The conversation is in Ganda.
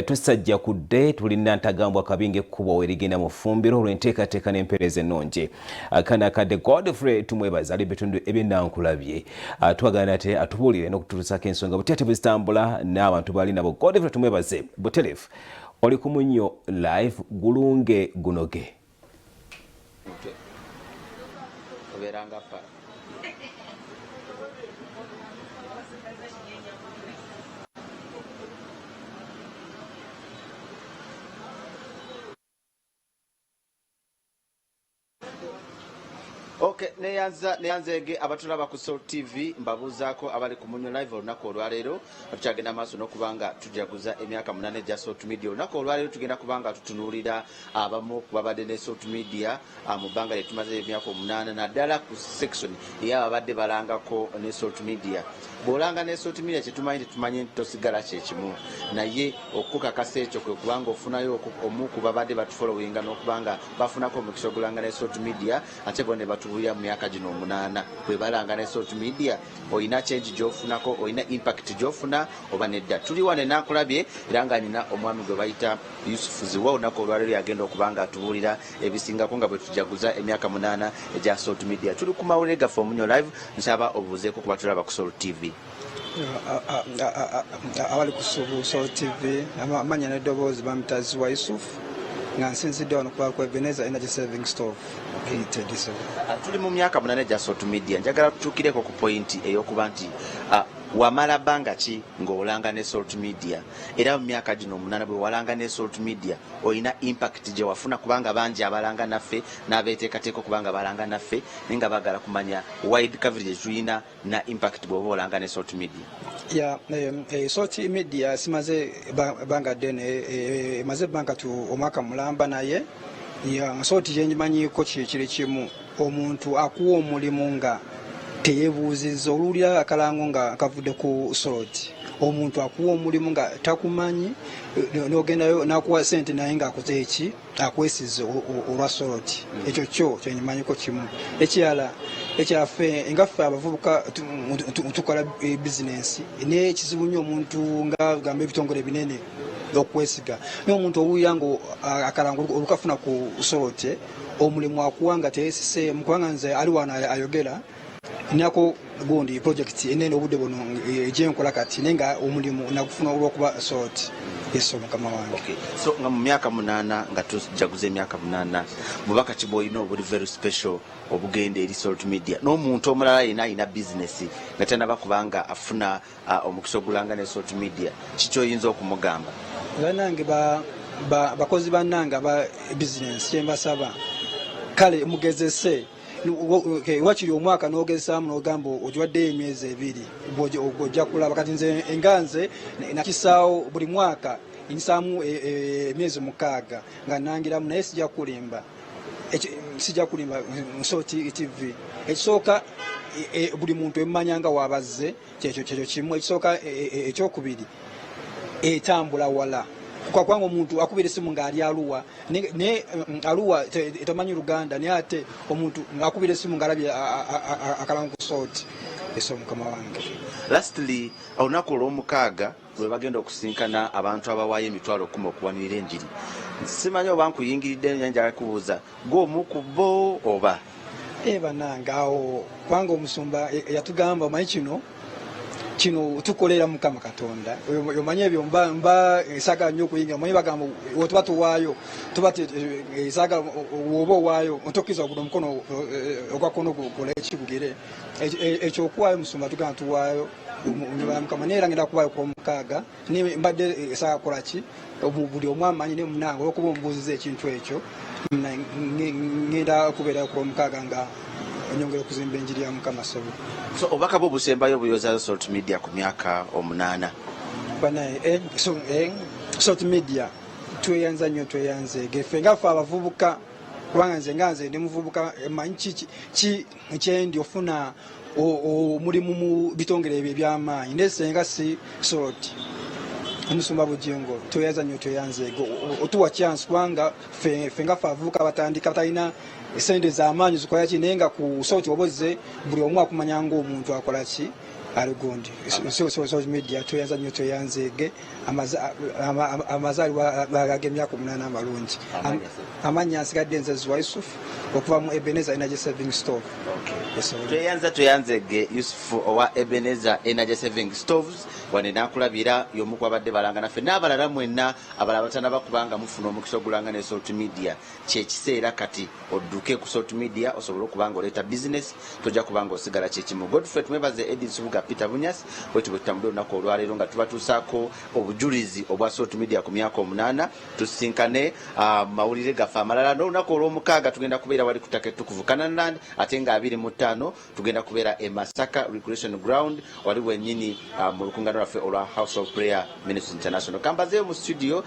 tusajja kudde tulina ntagambwa kabinge kubo erigenda mu ffumbiro olw'enteekateeka n'empeereza ennungi. Kana kadde Godfrey tumwebaza ali bitundu eby'ennankulabye twagala ate atubuulire n'okututusako ensonga butya tebuzitambula n'abantu bali nabo. Godfrey tumwebaze buterefu oli ku Munyo live gulunge gunoge. Okay, neyanzege abatulaba ku Soul TV mbabuzaako abali ku Munyo live olunaku olwaleero tukyagenda maaso n'okubanga tujaguza emyaka 8 gya Soul Media. Olunaku olwaleero tugenda kubanga tutunuulira abamu ku babadde ne Soul Media mu bbanga lye tumaze emyaka 8 naddala ku section ey'ababadde balangako ne Soul Media. Bw'olanga ne Soul Media kyetumanyi tetumanyi nti tosigala kyekimu naye okukakasa ekyo kwe kubanga ofunayo omu ku babadde batufollowinga n'okubanga bafunako omukisa ogulanga ne Soul Media ate bo ne batubuulira mu myaka gino 8 bwe balanga ne Soul Media olina change gy'ofunako olina impact gy'ofuna oba nedda. Tuli wane nankulabye era nga nina omwami gwe bayita Yusufu Ziwa olunaku olwaleero yagenda okubanga atubuulira ebisingako nga bwe tujaguza emyaka 8 egya Soul Media. Tuli ku mawulire gaffe Munyo live nsaba obuuzeeko kuba tulaba ku Soul TV. Abali ku Soul TV amanya n'eddoboozi bamuyita Ziwa Yusufu nga nsinzidde wano kuba ku Ebenezer Energy Saving Stove. Tuli mu myaka 8 gya Soul Media njagala tutuukireko ku point ey'okuba nti wamala bbanga ki ng'olanga ne Soul Media era mu myaka gino 8 bwe walanga ne Soul Media olina impact gye wafuna kubanga bangi abalanga naffe n'abeeteekateeka okubanga balanga naffe naye nga bagala kumanya wide coverage tulina na impact bw'oba olanga ne Soul Media. Soul Media simaze banga ddene emaze bbanga omwaka mulamba naye nsoti gyenjimanyiko kiri kimu omuntu akuwa omulimu nga teyebuuzizza oluwulira akalango nga kavudde ku soroti omuntu akuwa omulimu nga takumanyi n'ogendayo n'akuwa sente naye ng'akoze eki akwesize olwa soroti ekyo kyo kyenyimanyiko kimu. Ekirala ffe ngaffe abavubuka tukola bizinensi naye kizibu nnyo omuntu nga gamba ebitongole binene okwesiga naye omuntu owulira ngo akalango olukafuna ku soroti omulimu akuwa nga teyesise mukubanga nze ali wano ayogera nako gundi project enene obudde buno egyenkola kati nenga omulimu nakufuna olwokuba sort yeso mukama wange. Okay, so nga mu myaka 8 nga tujaguze emyaka 8 mubaka kiboyino obuli very special obugende eri Soul Media n'omuntu omulala ina business nga tena bakubanga afuna omukisa ogulanga ne Soul Media kikyo oyinza okumugamba? Banange bakozi bannanga ba business kyembasaba kale mugezese wakiri omwaka n'ogezesaamu n'ogamba ogiwaddeyo emyezi 2 ojja kulaba kati nze enganze nakisaawo buli mwaka nsaamu emyezi 6 nga nangiramu naye sijja kulimba Soul TV. Ekisooka buli muntu emmanyanga wabazze kyekyo kimu. Ekisooka ekyokubiri etambula wala kwa kwanga omuntu akubira esimu ng'ali Aluwa ne Aluwa etamanyi Luganda naye ate omuntu akubira esimu ng'alabye akalango ku soroti eso mukama wange. Lastly olunaku olw'omukaaga lwe bagenda okusinkana abantu abawaayo emitwalo 10 okuwanirira enjiri simanyi oba nkuyingiridde njagala kubuuza gw'omu ku bo oba banange awo kubanga omusumba yatugamba omanyi kino tukolera Mukama Katonda omanyi ebyo mba esagala nnyo okuyingira omanyi bagamba otuba tuwaayo tuba esagala woba owaayo otokkiza guno omukono ogwakono gukola ekibugire ekyo okuwaayo musumba tugamba tuwaayo Mukama naye era ngenda kuwaayo ku Lwomukaaga mbadde esagala kola ki buli omu amanyi ne munange olwokuba omubuuziza ekintu ekyo ngenda kubeerayo ku Lwomukaaga nga onyongera okuzimba enjiri ya Mukama Sobo. So obaka bwo busembayo buyoza Soul Media ku myaka 8 banaye Soul Media tweyanza nnyo tweyanze gefe ngafa abavubuka kubanga nze ndi muvubuka emanyi ki kyendi ofuna omulimu mu bitongere ebyo eby'amaanyi nesenga si soroti omusumba Bujengo tweyanza nnyo tweyanze otuwa chance kubanga fe ngafa abavubuka batandika batalina esente z'amaanyi zikola ki naye nga ku soroti oboze buli omu akumanya ng'omuntu akola ki alugundi social media toyanza nnyo toyanzeege amazaali bagemyako 8 amalungi amanya nsigadde nze Zwa Yusuf okuva mu Ebenezer Energy Saving Stove. Toyanzeege Yusuf owa Ebenezer Energy Saving Stoves wane nakulabira y'omu ku abadde balanga naffe n'abalala mwenna abalala batanaba kubanga mufuna omukisa ogulanga ne social media kyekiseera kati odduke ku social media osobola okubanga oleeta business tojja kubanga osigala kyekimu. Godfrey tumwebaze Edin Subuga Peter Bunyas bwetu bwetutambudde olunaku olwaleero nga tubatuusaako obujulizi obwa social media ku myaka 8 tusinkane mawulire gaffe amalala n'olunaku olw'omukaaga tugenda kubeera wali ku ttaka ettukuvu Canaanland ate nga 25 tugenda kubeera e Masaka Recreation Ground wali wennyini mu lukuŋŋaana lwaffe olwa House of Prayer Ministries International. Kambazeeyo mu studio